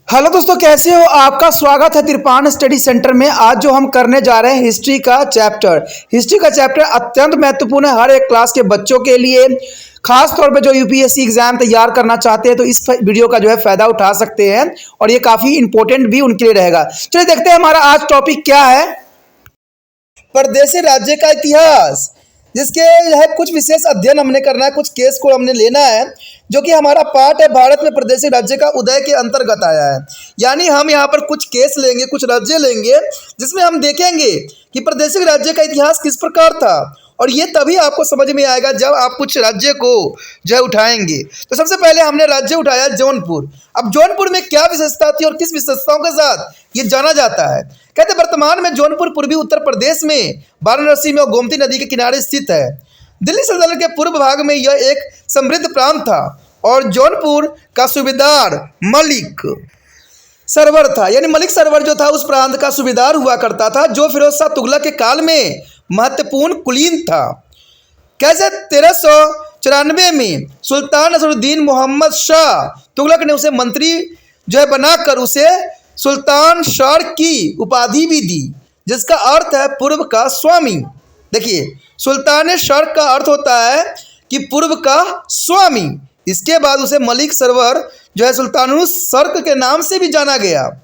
Hello दोस्तों, कैसे हो? आपका स्वागत है तिरपान स्टडी सेंटर में। आज जो हम करने जा रहे हैं हिस्ट्री का चैप्टर अत्यंत महत्वपूर्ण है हर एक क्लास के बच्चों के लिए। खास तौर पे जो यूपीएससी एग्जाम तैयार करना चाहते हैं तो इस वीडियो का जो है फायदा उठा सकते हैं और ये काफी इंपॉर्टेंट भी उनके लिए रहेगा। चलिए देखते हैं हमारा आज टॉपिक क्या है। परदेशी राज्य का इतिहास, जिसके है कुछ विशेष अध्ययन हमने करना है, कुछ केस को हमने लेना है, जो कि हमारा पार्ट है भारत में प्रदेशी राज्य का उदय के अंतर्गत आया है। यानी हम यहाँ पर कुछ केस लेंगे, कुछ राज्य लेंगे, जिसमें हम देखेंगे कि प्रदेशी राज्य का इतिहास किस प्रकार था। और ये तभी आपको समझ में आएगा जब आप कुछ राज्य को जो है उठाएंगे। तो सबसे पहले हमने राज्य उठाया जौनपुर। अब जौनपुर में क्या विशेषता थी और किस विशेषताओं के साथ ये जाना जाता है? कहते वर्तमान में जौनपुर पूर्वी उत्तर प्रदेश में वाराणसी में और गोमती नदी के किनारे स्थित है। दिल्ली सल्तनत के पूर्व भाग में यह एक समृद्ध प्रांत था और जौनपुर का सूबेदार मलिक सरवर था। यानी मलिक सरवर जो था उस प्रांत का सूबेदार हुआ करता था, जो फिरोज शाह तुगलक के काल में महत्वपूर्ण कुलीन था। कैसे 1394 में सुल्तान नसरुद्दीन मोहम्मद शाह तुगलक ने उसे मंत्री जो है बनाकर उसे सुल्तान शर्क की उपाधि भी दी, जिसका अर्थ है पूर्व का स्वामी। देखिए, सुल्तान शर्क का अर्थ होता है कि पूर्व का स्वामी। इसके बाद उसे मलिक सरवर जो है सुल्तानुस शर्क के नाम से भी जाना गया।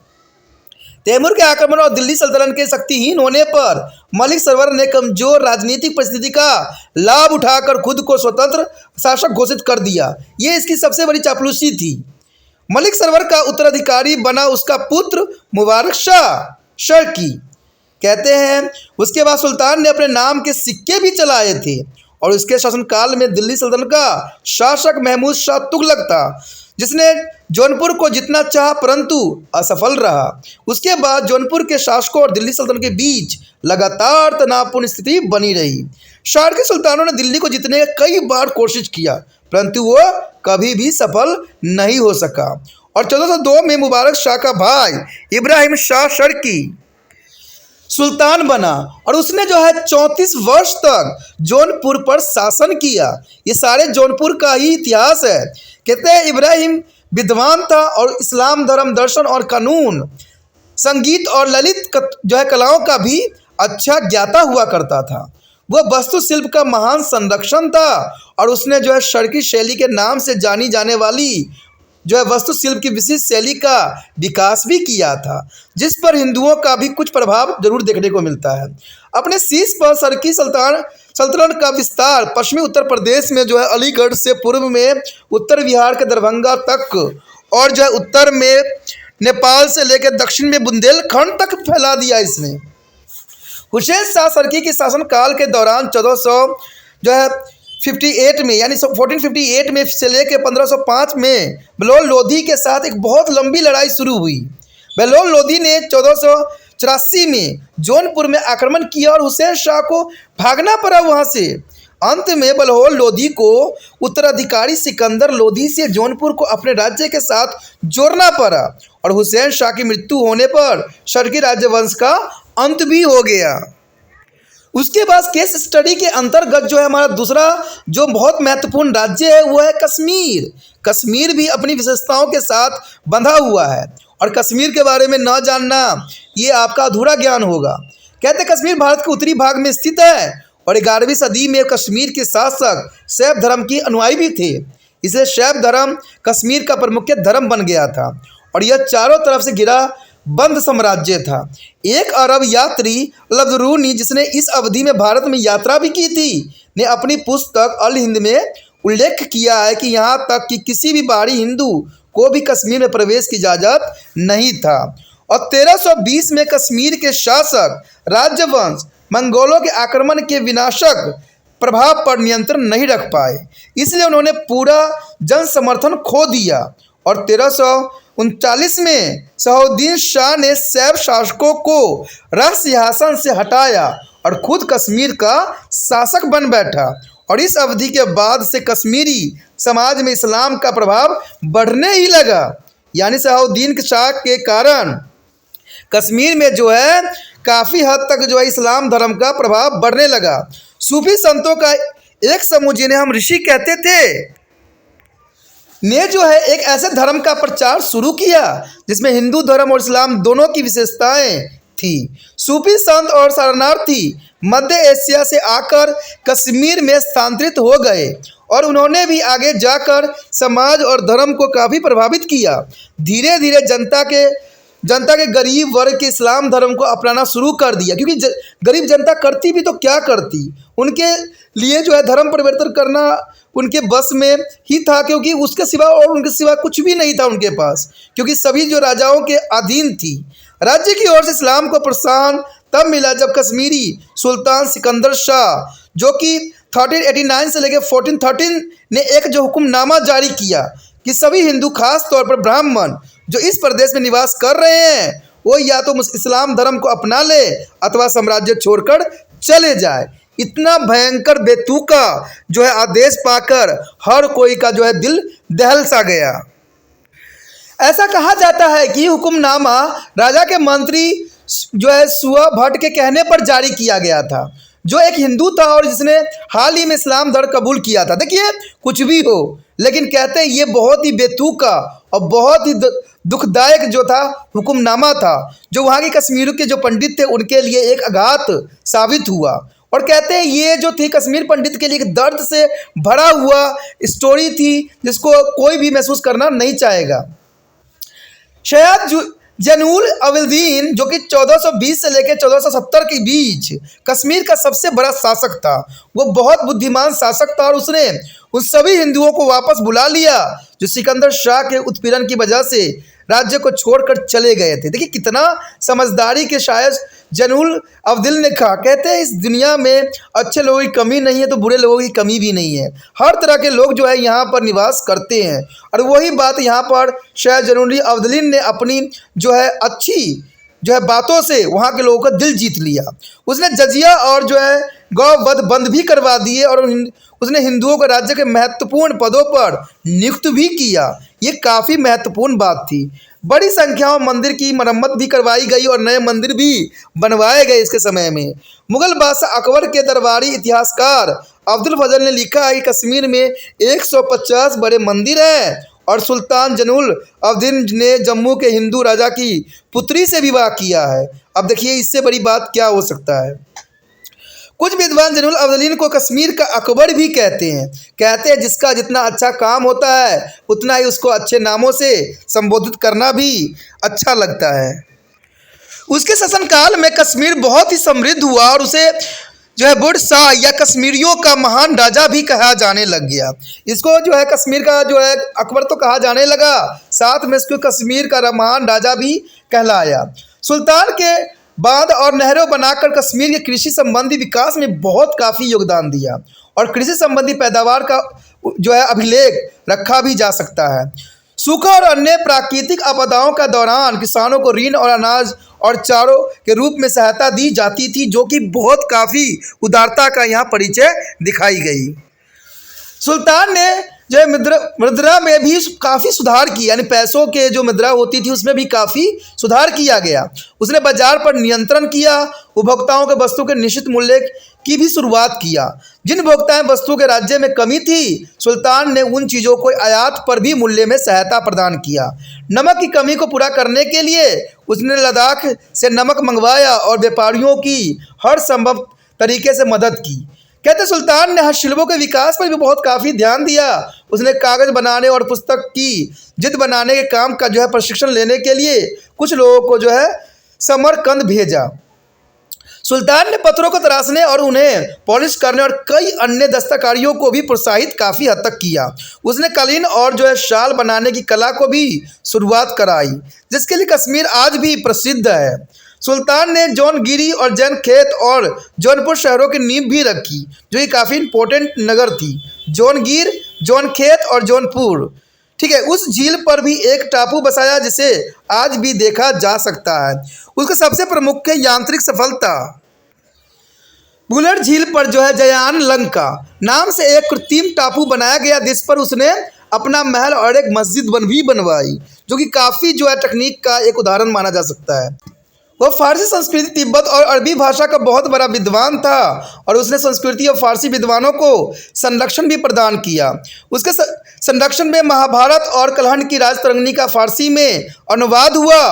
तैमूर के आक्रमण और दिल्ली सल्तनत के शक्तिहीन होने पर मलिक सरवर ने कमजोर राजनीतिक परिस्थिति का लाभ उठाकर खुद को स्वतंत्र शासक घोषित कर दिया। ये इसकी सबसे बड़ी चापलूसी थी। मलिक सरवर का उत्तराधिकारी बना उसका पुत्र मुबारक शाह शर्की। कहते हैं उसके बाद सुल्तान ने अपने नाम के सिक्के भी चलाए थे और उसके शासनकाल में दिल्ली सल्तनत का शासक महमूद शाह तुगलक था, जिसने जौनपुर को जीतना चाहा परंतु असफल रहा। उसके बाद जौनपुर के शासकों और दिल्ली सल्तनत के बीच लगातार तनावपूर्ण स्थिति बनी रही। शार्की सुल्तानों ने दिल्ली को जीतने का कई बार कोशिश किया, परंतु वो कभी भी सफल नहीं हो सका। और 1402 में मुबारक शाह का भाई इब्राहिम शाह शर्की सुल्तान बना और उसने जो है 34 वर्ष तक जौनपुर पर शासन किया। ये सारे जौनपुर का ही इतिहास है। कहते हैं इब्राहिम विद्वान था और इस्लाम धर्म, दर्शन और कानून, संगीत और ललित जो है कलाओं का भी अच्छा ज्ञाता हुआ करता था। वह वास्तुशिल्प का महान संरक्षण था और उसने जो है शर्की शैली के नाम से जानी जाने वाली जो है वास्तुशिल्प की विशिष्ट शैली का विकास भी किया था, जिस पर हिंदुओं का भी कुछ प्रभाव जरूर देखने को मिलता है। अपने शीर्ष पर शर्की सल्तनत का विस्तार पश्चिमी उत्तर प्रदेश में जो है अलीगढ़ से पूर्व में उत्तर बिहार के दरभंगा तक और जो है उत्तर में नेपाल से लेकर दक्षिण में बुंदेलखंड तक फैला दिया इसने। हुसैन शाह शर्की के शासनकाल के दौरान 1458 में यानी 1458 में से लेकर 1505 में बलोल लोधी के साथ एक बहुत लंबी लड़ाई शुरू हुई। बलोल लोधी ने 1484 में जौनपुर में आक्रमण किया और हुसैन शाह को भागना पड़ा वहां से। अंत में बलहोल लोधी को उत्तराधिकारी सिकंदर लोधी से जौनपुर को अपने राज्य के साथ जोड़ना पड़ा और हुसैन शाह की मृत्यु होने पर शर्की राज्यवंश का अंत भी हो गया। उसके बाद केस स्टडी के अंतर्गत जो है हमारा दूसरा जो बहुत महत्वपूर्ण राज्य है वो है कश्मीर। कश्मीर भी अपनी विशेषताओं के साथ बंधा हुआ है और कश्मीर के बारे में न जानना ये आपका अधूरा ज्ञान होगा। कहते कश्मीर भारत के उत्तरी भाग में स्थित है और 11वीं सदी में कश्मीर के शासक शैव धर्म के अनुयायी भी थे। इसलिए शैव धर्म कश्मीर का प्रमुख धर्म बन गया था और यह चारों तरफ से घिरा बंद साम्राज्य था। एक अरब यात्री लब्दरूनी, जिसने इस अवधि में भारत में यात्रा भी की थी, ने अपनी पुस्तक अल हिंद में उल्लेख किया है कि यहाँ तक कि किसी भी बाहरी हिंदू को भी कश्मीर में प्रवेश की इजाज़त नहीं था। और 1320 में कश्मीर के शासक राजवंश मंगोलों के आक्रमण के विनाशक प्रभाव पर नियंत्रण नहीं रख पाए, इसलिए उन्होंने पूरा जन समर्थन खो दिया और 1339 में सलाहुद्दीन शाह ने शैव शासकों को राज सिंहासन से हटाया और खुद कश्मीर का शासक बन बैठा। और इस अवधि के बाद से कश्मीरी समाज में इस्लाम का प्रभाव बढ़ने ही लगा। यानी सलाहुद्दीन शाह के कारण कश्मीर में जो है काफ़ी हद तक जो है इस्लाम धर्म का प्रभाव बढ़ने लगा। सूफी संतों का एक समूह, जिन्हें हम ऋषि कहते थे, ने जो है एक ऐसे धर्म का प्रचार शुरू किया जिसमें हिंदू धर्म और इस्लाम दोनों की विशेषताएं थी। सूफी संत और शरणार्थी मध्य एशिया से आकर कश्मीर में स्थानांतरित हो गए और उन्होंने भी आगे जाकर समाज और धर्म को काफ़ी प्रभावित किया। धीरे धीरे जनता के गरीब वर्ग के इस्लाम धर्म को अपनाना शुरू कर दिया, क्योंकि गरीब जनता करती भी तो क्या करती, उनके लिए जो है धर्म परिवर्तन करना उनके बस में ही था, क्योंकि उसके सिवा और उनके सिवा कुछ भी नहीं था उनके पास, क्योंकि सभी जो राजाओं के अधीन थी। राज्य की ओर से इस्लाम को प्रोत्साहन तब मिला जब कश्मीरी सुल्तान सिकंदर शाह, जो कि 1389 से लेकर 1413 ने एक जो हुक्मनामा जारी किया कि सभी हिंदू, खास तौर पर ब्राह्मण जो इस प्रदेश में निवास कर रहे हैं, वो या तो इस्लाम धर्म को अपना ले अथवा साम्राज्य छोड़कर चले जाए। इतना भयंकर बेतुका जो है आदेश पाकर हर कोई का जो है दिल दहल सा गया। ऐसा कहा जाता है कि हुक्मनामा राजा के मंत्री जो है सुआ भट्ट के कहने पर जारी किया गया था, जो एक हिंदू था और जिसने हाल ही में इस्लाम धर्म कबूल किया था। देखिए, कुछ भी हो, लेकिन कहते हैं ये बहुत ही बेतुका और बहुत ही दुखदायक जो था हुक्मनामा था, जो वहाँ के कश्मीर के जो पंडित थे उनके लिए एक आघात साबित हुआ। और कहते हैं ये जो थी कश्मीर पंडित के लिए एक दर्द से भरा हुआ स्टोरी थी, जिसको कोई भी महसूस करना नहीं चाहेगा। शायद जैनुल अबिदीन, जो कि 1420 से लेकर 1470 के बीच कश्मीर का सबसे बड़ा शासक था, वो बहुत बुद्धिमान शासक था और उसने उन सभी हिंदुओं को वापस बुला लिया जो सिकंदर शाह के उत्पीड़न की वजह से राज्य को छोड़कर चले गए थे। देखिए कितना समझदारी के शायद जैनुल अबिदीन ने कहा। कहते हैं इस दुनिया में अच्छे लोगों की कमी नहीं है तो बुरे लोगों की कमी भी नहीं है, हर तरह के लोग जो है यहाँ पर निवास करते हैं। और वही बात यहाँ पर शायद जैनुल अबिदीन ने अपनी जो है अच्छी जो है बातों से वहाँ के लोगों का दिल जीत लिया। उसने जजिया और जो है गौवध बंद भी करवा दिए और उसने हिंदुओं को राज्य के महत्वपूर्ण पदों पर नियुक्त भी किया। ये काफ़ी महत्वपूर्ण बात थी। बड़ी संख्या में मंदिर की मरम्मत भी करवाई गई और नए मंदिर भी बनवाए गए इसके समय में। मुगल बादशाह अकबर के दरबारी इतिहासकार अब्दुल फजल ने लिखा है कि कश्मीर में 150 बड़े मंदिर हैं और सुल्तान जैनुल अबिदीन ने जम्मू के हिंदू राजा की पुत्री से विवाह किया है। अब देखिए इससे बड़ी बात क्या हो सकता है। कुछ विद्वान जैनुल अबिदीन को कश्मीर का अकबर भी कहते हैं जिसका जितना अच्छा काम होता है उतना ही उसको अच्छे नामों से संबोधित करना भी अच्छा लगता है। उसके शासनकाल में कश्मीर बहुत ही समृद्ध हुआ और उसे जो है बुढ़ शाह या कश्मीरियों का महान राजा भी कहा जाने लग गया। इसको जो है कश्मीर का जो है अकबर तो कहा जाने लगा, साथ में इसको कश्मीर का महान राजा भी कहलाया। सुल्तान के बांध और नहरों बनाकर कश्मीर के कृषि संबंधी विकास में बहुत काफ़ी योगदान दिया और कृषि संबंधी पैदावार का जो है अभिलेख रखा भी जा सकता है। सूखा और अन्य प्राकृतिक आपदाओं का दौरान किसानों को ऋण और अनाज और चारों के रूप में सहायता दी जाती थी, जो कि बहुत काफ़ी उदारता का यहाँ परिचय दिखाई गई। सुल्तान ने जो है मुद्रा में भी काफ़ी सुधार किया, यानी पैसों के जो मुद्रा होती थी उसमें भी काफ़ी सुधार किया गया। उसने बाजार पर नियंत्रण किया, उपभोक्ताओं के वस्तु के निश्चित मूल्य की भी शुरुआत किया। जिन भोक्ताएं वस्तु के राज्य में कमी थी, सुल्तान ने उन चीज़ों को आयात पर भी मूल्य में सहायता प्रदान किया। नमक की कमी को पूरा करने के लिए उसने लद्दाख से नमक मंगवाया और व्यापारियों की हर संभव तरीके से मदद की। कहते सुल्तान ने हस्तशिल्पों के विकास पर भी बहुत काफ़ी ध्यान दिया। उसने कागज़ बनाने और पुस्तक की जिद बनाने के काम का जो है प्रशिक्षण लेने के लिए कुछ लोगों को जो है समरकंद भेजा। सुल्तान ने पत्थरों को तराशने और उन्हें पॉलिश करने और कई अन्य दस्तकारियों को भी प्रोत्साहित काफ़ी हद तक किया। उसने कालीन और जो है शाल बनाने की कला को भी शुरुआत कराई, जिसके लिए कश्मीर आज भी प्रसिद्ध है। सुल्तान ने जौनगिरी और जैन खेत और जौनपुर शहरों की नींव भी रखी, जो कि काफ़ी इंपॉर्टेंट नगर थी। जौनगिर, जौनखेत और जौनपुर, ठीक है। उस झील पर भी एक टापू बसाया जिसे आज भी देखा जा सकता है। उसका सबसे प्रमुख यांत्रिक सफलता बुलर झील पर जो है जयान लंका नाम से एक कृत्रिम टापू बनाया गया, जिस पर उसने अपना महल और एक मस्जिद भी बनवाई, जो कि काफ़ी जो है तकनीक का एक उदाहरण माना जा सकता है। वह फारसी संस्कृति, तिब्बत और अरबी भाषा का बहुत बड़ा विद्वान था और उसने संस्कृति और फारसी विद्वानों को संरक्षण भी प्रदान किया। उसके संरक्षण में महाभारत और कलहन की राजतरंगिणी का फारसी में अनुवाद हुआ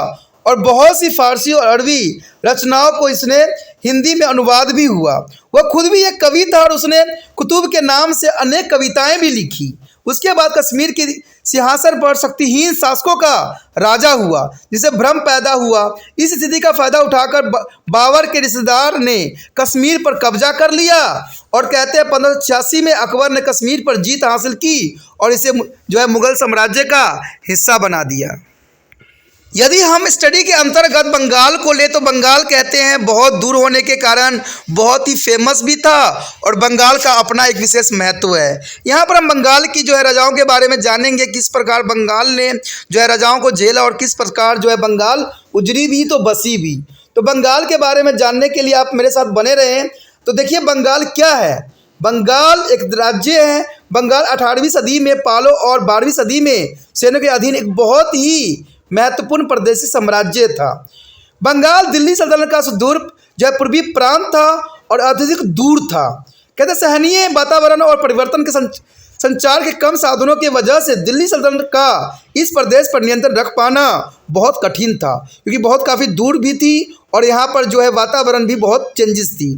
और बहुत सी फारसी और अरबी रचनाओं को इसने हिंदी में अनुवाद भी हुआ। वह खुद भी एक कवि था और उसने कुतुब के नाम से अनेक कविताएं भी लिखी। उसके बाद कश्मीर के सिंहासन पर शक्तिहीन शासकों का राजा हुआ, जिसे भ्रम पैदा हुआ। इस स्थिति का फायदा उठाकर बाबर के रिश्तेदार ने कश्मीर पर कब्जा कर लिया और कहते हैं 1586 में अकबर ने कश्मीर पर जीत हासिल की और इसे जो है मुगल साम्राज्य का हिस्सा बना दिया। यदि हम स्टडी के अंतर्गत बंगाल को ले तो बंगाल कहते हैं बहुत दूर होने के कारण बहुत ही फेमस भी था और बंगाल का अपना एक विशेष महत्व है। यहाँ पर हम बंगाल की जो है राजाओं के बारे में जानेंगे, किस प्रकार बंगाल ने जो है राजाओं को झेला और किस प्रकार जो है बंगाल उजड़ी भी तो बसी भी। तो बंगाल के बारे में जानने के लिए आप मेरे साथ बने रहें। तो देखिए बंगाल क्या है। बंगाल एक राज्य है। बंगाल 18वीं सदी में पालो और 12वीं सदी में सेनों के अधीन एक बहुत ही महत्वपूर्ण प्रदेशी साम्राज्य था। बंगाल दिल्ली सल्तनत का सुदूर जो पूर्वी प्रांत था और अत्यधिक दूर था। कहते सहनीय वातावरण और परिवर्तन के संचार के कम साधनों की वजह से दिल्ली सल्तनत का इस प्रदेश पर नियंत्रण रख पाना बहुत कठिन था, क्योंकि बहुत काफ़ी दूर भी थी और यहाँ पर जो है वातावरण भी बहुत चेंजेस थी।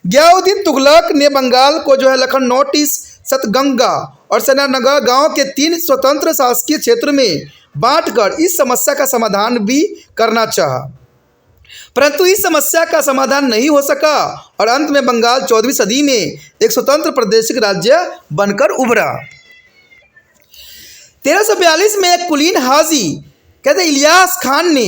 गियाउद्दीन तुगलक ने बंगाल को जो है लखनौटिस, सतगंगा और सेनानगर गांव के 3 स्वतंत्र शासकीय क्षेत्र में बांटकर इस समस्या का समाधान भी करना चाहा, परंतु इस समस्या का समाधान नहीं हो सका और अंत में बंगाल 14वीं सदी में एक स्वतंत्र प्रादेशिक राज्य बनकर उभरा। 1342 में एक कुलीन हाजी कहते इलियास खान ने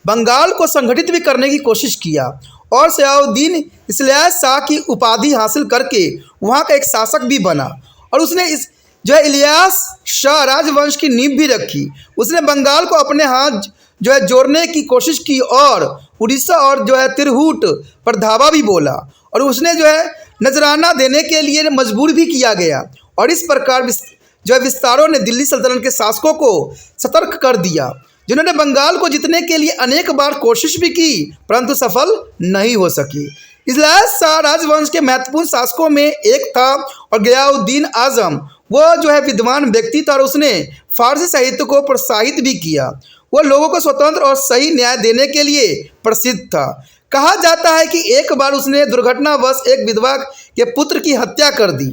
बंगाल को संगठित भी करने की कोशिश किया और सयाउद्दीन इस्लाह शाह की उपाधि हासिल करके वहाँ का एक शासक भी बना और उसने इस जो है इलियास शाह राजवंश की नींव भी रखी। उसने बंगाल को अपने हाथ जो है जोड़ने की कोशिश की और उड़ीसा और जो है तिरहुट पर धावा भी बोला और उसने जो है नजराना देने के लिए मजबूर भी किया गया और इस प्रकार जो है विस्तारों ने दिल्ली सल्तनत के शासकों को सतर्क कर दिया, जिन्होंने बंगाल को जीतने के लिए अनेक बार कोशिश भी की परंतु सफल नहीं हो सकी। इस्लाह शाह राजवंश के महत्वपूर्ण शासकों में एक था और गियाउद्दीन आजम वह जो है विद्वान व्यक्ति था और उसने फारसी साहित्य को प्रोत्साहित भी किया। वह लोगों को स्वतंत्र और सही न्याय देने के लिए प्रसिद्ध था। कहा जाता है कि एक बार उसने दुर्घटनावश एक विधवा के पुत्र की हत्या कर दी।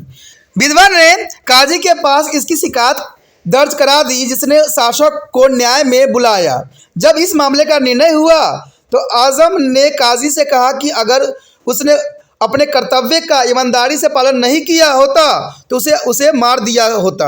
विधवा ने काजी के पास इसकी शिकायत दर्ज करा दी, जिसने शासक को न्याय में बुलाया। जब इस मामले का निर्णय हुआ तो आजम ने काजी से कहा कि अगर उसने अपने कर्तव्य का ईमानदारी से पालन नहीं किया होता तो उसे मार दिया होता।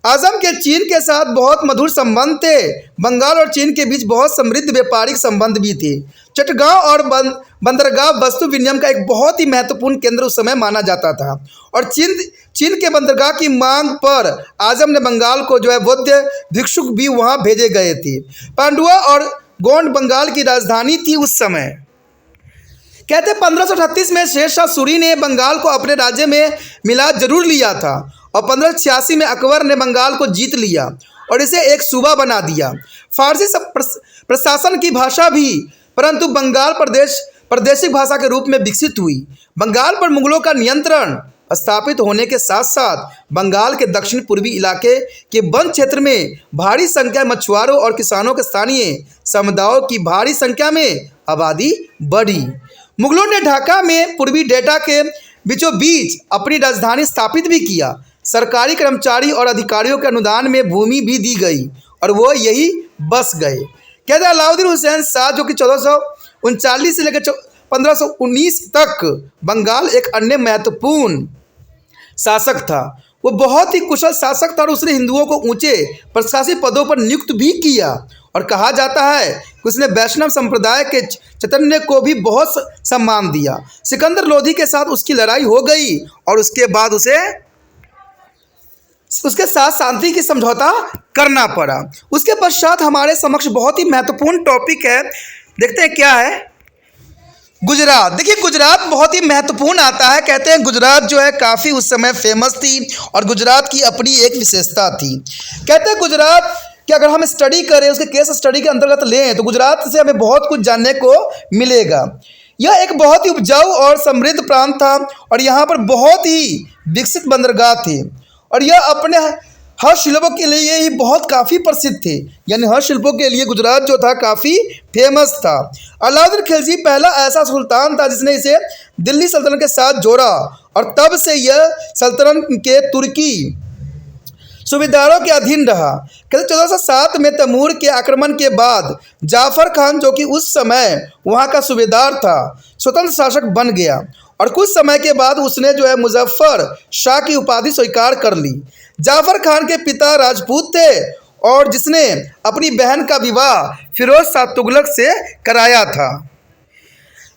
आजम के चीन के साथ बहुत मधुर संबंध थे। बंगाल और चीन के बीच बहुत समृद्ध व्यापारिक संबंध भी थे। चटगांव और बंदरगाह वस्तु विनिमय का एक बहुत ही महत्वपूर्ण केंद्र उस समय माना जाता था और चीन के बंदरगाह की मांग पर आजम ने बंगाल को जो है बौद्ध भिक्षुक भी वहाँ भेजे गए थे। पांडुआ और गोंड बंगाल की राजधानी थी उस समय। कहते 1538 में शेरशाह सूरी ने बंगाल को अपने राज्य में मिला जरूर लिया था और 1586 में अकबर ने बंगाल को जीत लिया और इसे एक सूबा बना दिया। फारसी प्रशासन की भाषा भी परंतु बंगाल प्रादेशिक भाषा के रूप में विकसित हुई। बंगाल पर मुगलों का नियंत्रण स्थापित होने के साथ साथ बंगाल के दक्षिण पूर्वी इलाके के वन क्षेत्र में भारी संख्या मछुआरों और किसानों के स्थानीय समुदायों की भारी संख्या में आबादी बढ़ी। मुगलों ने ढाका में पूर्वी डेल्टा के बीचों बीच अपनी राजधानी स्थापित भी किया। सरकारी कर्मचारी और अधिकारियों के अनुदान में भूमि भी दी गई और वो यही बस गए। कहते अलाउद्दीन हुसैन शाह जो कि 1439 से लेकर 1519 तक बंगाल एक अन्य महत्वपूर्ण शासक था। वो बहुत ही कुशल शासक था और उसने हिंदुओं को ऊंचे प्रशासनिक पदों पर नियुक्त भी किया और कहा जाता है कि उसने वैष्णव संप्रदाय के चैतन्य को भी बहुत सम्मान दिया। सिकंदर लोधी के साथ उसकी लड़ाई हो गई और उसके बाद उसके साथ शांति की समझौता करना पड़ा। उसके पश्चात हमारे समक्ष बहुत ही महत्वपूर्ण टॉपिक है, देखते हैं क्या है। गुजरात। देखिए गुजरात बहुत ही महत्वपूर्ण आता है। कहते हैं गुजरात जो है काफ़ी उस समय फेमस थी और गुजरात की अपनी एक विशेषता थी। कहते हैं गुजरात कि अगर हम स्टडी करें, उसके केस स्टडी के अंतर्गत लें तो गुजरात से हमें बहुत कुछ जानने को मिलेगा। यह एक बहुत ही उपजाऊ और समृद्ध प्रांत था और यहाँ पर बहुत ही विकसित बंदरगाह थे और यह अपने हस्तशिल्पों के लिए ही बहुत काफ़ी प्रसिद्ध थे, यानी हस्तशिल्पों के लिए गुजरात जो था काफ़ी फेमस था। अलाउद्दीन खिलजी पहला ऐसा सुल्तान था जिसने इसे दिल्ली सल्तनत के साथ जोड़ा और तब से यह सल्तनत के तुर्की सूबेदारों के अधीन रहा। कहते 1407 में तैमूर के आक्रमण के बाद जाफर खान, जो कि उस समय वहाँ का सूबेदार था, स्वतंत्र शासक बन गया और कुछ समय के बाद उसने जो है मुजफ्फर शाह की उपाधि स्वीकार कर ली। जाफर खान के पिता राजपूत थे और जिसने अपनी बहन का विवाह फिरोज शाह तुगलक से कराया था।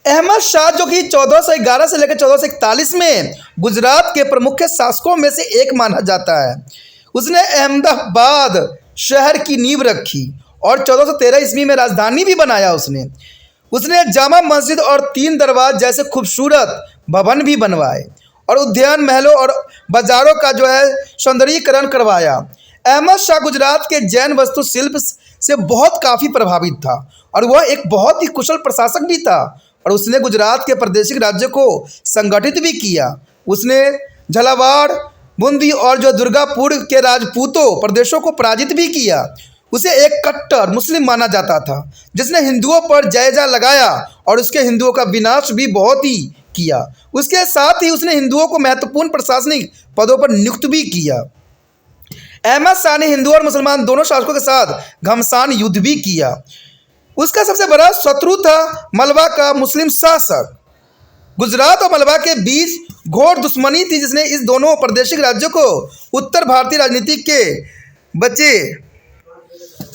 अहमद शाह, जो कि 1411 से लेकर 1441 में गुजरात के प्रमुख शासकों में से एक माना जाता है, उसने अहमदाबाद शहर की नींव रखी और 1413 ईस्वी में राजधानी भी बनाया। उसने जामा मस्जिद और 3 दरबार जैसे खूबसूरत भवन भी बनवाए और उद्यान, महलों और बाजारों का जो है सौंदर्यीकरण करवाया। अहमद शाह गुजरात के जैन वास्तुशिल्प से बहुत काफ़ी प्रभावित था और वह एक बहुत ही कुशल प्रशासक भी था और उसने गुजरात के प्रादेशिक राज्यों को संगठित भी किया। उसने झालावाड़, बूंदी और जो दुर्गापुर के राजपूतों प्रदेशों को पराजित भी किया। उसे एक कट्टर मुस्लिम माना जाता था जिसने हिंदुओं पर जायजा लगाया और उसके हिंदुओं का विनाश भी बहुत ही किया। उसके साथ ही उसने हिंदुओं को महत्वपूर्ण प्रशासनिक पदों पर नियुक्त भी किया। अहमद शाह ने हिंदू और मुसलमान दोनों शासकों के साथ घमासान युद्ध भी किया। उसका सबसे बड़ा शत्रु था मलबा का मुस्लिम शासक। गुजरात और मलबा के बीच घोर दुश्मनी थी जिसने इस दोनों प्रादेशिक राज्यों को उत्तर भारतीय राजनीति के बचे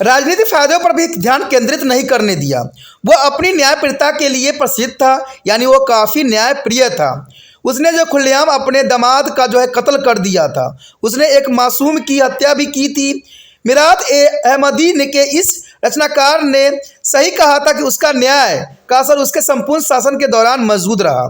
राजनीतिक फायदों पर भी ध्यान केंद्रित नहीं करने दिया। वह अपनी न्यायप्रियता के लिए प्रसिद्ध था, यानी वो काफ़ी न्यायप्रिय था। उसने जो खुलेआम अपने दामाद का जो है कत्ल कर दिया था। उसने एक मासूम की हत्या भी की थी। मिरात ए अहमदी ने के इस रचनाकार ने सही कहा था कि उसका न्याय का असर उसके संपूर्ण शासन के दौरान मौजूद रहा।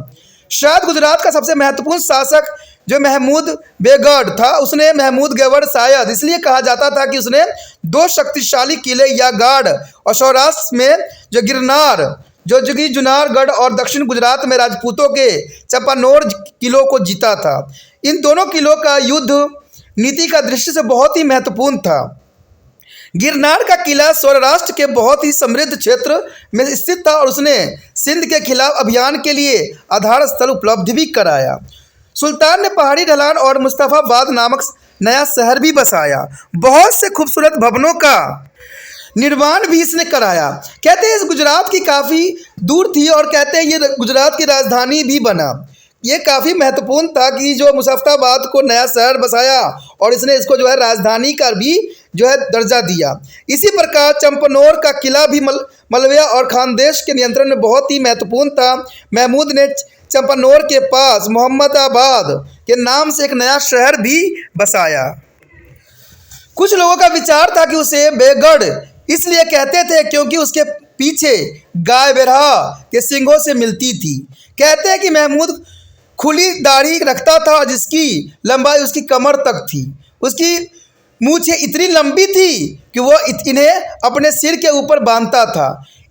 शायद गुजरात का सबसे महत्वपूर्ण शासक जो महमूद बेगढ़ था, उसने महमूद गढ़ शायद इसलिए कहा जाता था कि उसने 2 शक्तिशाली किले या गाढ़ और सौराष्ट्र में जो गिरनार, जो कि जुनारगढ़ और दक्षिण गुजरात में राजपूतों के चंपानोर किलों को जीता था। इन दोनों किलों का युद्ध नीति का दृष्टि से बहुत ही महत्वपूर्ण था। गिरनार का किला सौराष्ट्र के बहुत ही समृद्ध क्षेत्र में स्थित था और उसने सिंध के खिलाफ अभियान के लिए आधार स्थल उपलब्ध भी कराया। सुल्तान ने पहाड़ी ढलान और मुस्तफाबाद नामक नया शहर भी बसाया। बहुत से खूबसूरत भवनों का निर्माण भी इसने कराया। कहते हैं इस गुजरात की काफ़ी दूर थी और कहते हैं ये गुजरात की राजधानी भी बना। ये काफ़ी महत्वपूर्ण था कि जो मुजफ्फराबाद को नया शहर बसाया और इसने इसको जो है राजधानी का भी जो है दर्जा दिया। इसी प्रकार चंपानोर का किला भी मलविया और खानदेश के नियंत्रण में बहुत ही महत्वपूर्ण था। महमूद ने चंपानोर के पास मोहम्मदाबाद के नाम से एक नया शहर भी बसाया। कुछ लोगों का विचार था कि उसे बेगढ़ इसलिए कहते थे क्योंकि उसके पीछे गाय बेरहा के सींगों से मिलती थी। कहते हैं कि महमूद खुली दाढ़ी रखता था और जिसकी लंबाई उसकी कमर तक थी। उसकी मूछें इतनी लंबी थी कि वह इन्हें अपने सिर के ऊपर बांधता था।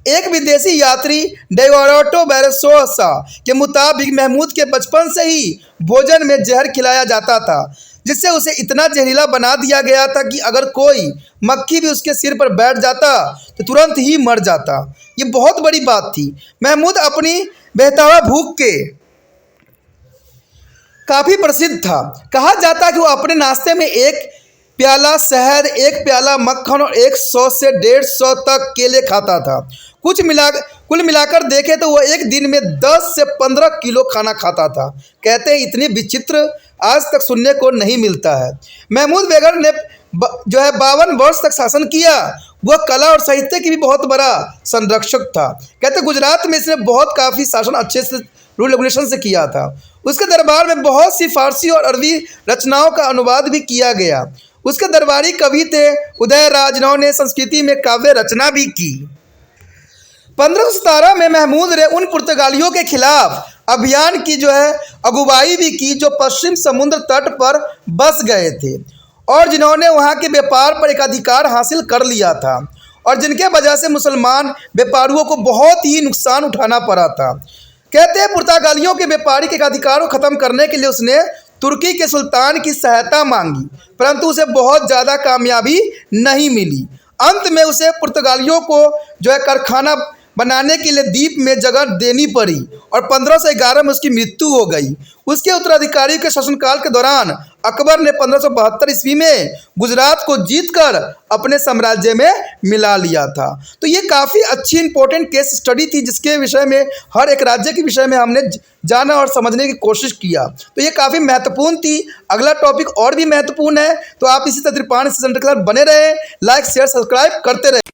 एक विदेशी यात्री डेवारोटो बैरसोसा के मुताबिक महमूद के बचपन से ही भोजन में जहर खिलाया जाता था, जिससे उसे इतना जहरीला बना दिया गया था कि अगर कोई मक्खी भी उसके सिर पर बैठ जाता तो तुरंत ही मर जाता। ये बहुत बड़ी बात थी। महमूद अपनी बेहतावा भूख के काफ़ी प्रसिद्ध था। कहा जाता है कि वो अपने नाश्ते में 1 प्याला शहद, 1 प्याला मक्खन और 100 से 150 तक केले खाता था। कुल मिलाकर देखें तो वह एक दिन में 10 से 15 किलो खाना खाता था। कहते हैं इतनी विचित्र आज तक सुनने को नहीं मिलता है। महमूद बेगढ़ ने जो है 52 वर्ष तक शासन किया। वह कला और साहित्य की भी बहुत बड़ा संरक्षक था। कहते गुजरात में इसने बहुत काफ़ी शासन अच्छे से रूल रेगुलेशन से किया था। उसके दरबार में बहुत सी फारसी और अरबी रचनाओं का अनुवाद भी किया गया। उसके दरबारी कवि थे उदयराज, जिन्होंने संस्कृति में काव्य रचना भी की। 1517 में महमूद ने उन पुर्तगालियों के खिलाफ अभियान की जो है अगुवाई भी की जो पश्चिम समुद्र तट पर बस गए थे और जिन्होंने वहां के व्यापार पर एक अधिकार हासिल कर लिया था और जिनके वजह से मुसलमान व्यापारियों को बहुत ही नुकसान उठाना पड़ा था। कहते हैं पुर्तगालियों के व्यापारिक अधिकारों को खत्म करने के लिए उसने तुर्की के सुल्तान की सहायता मांगी, परंतु उसे बहुत ज़्यादा कामयाबी नहीं मिली। अंत में उसे पुर्तगालियों को जो है कारखाना बनाने के लिए द्वीप में जगह देनी पड़ी और 1511 में उसकी मृत्यु हो गई। उसके उत्तराधिकारी के शासनकाल के दौरान अकबर ने 1572 ईस्वी में गुजरात को जीतकर अपने साम्राज्य में मिला लिया था। तो ये काफ़ी अच्छी इंपॉर्टेंट केस स्टडी थी, जिसके विषय में हर एक राज्य के विषय में हमने जाना और समझने की कोशिश किया। तो ये काफ़ी महत्वपूर्ण थी। अगला टॉपिक और भी महत्वपूर्ण है, तो आप इसी तरह त्रिपाण सेंटर के साथ बने रहें। लाइक शेयर सब्सक्राइब करते रहें।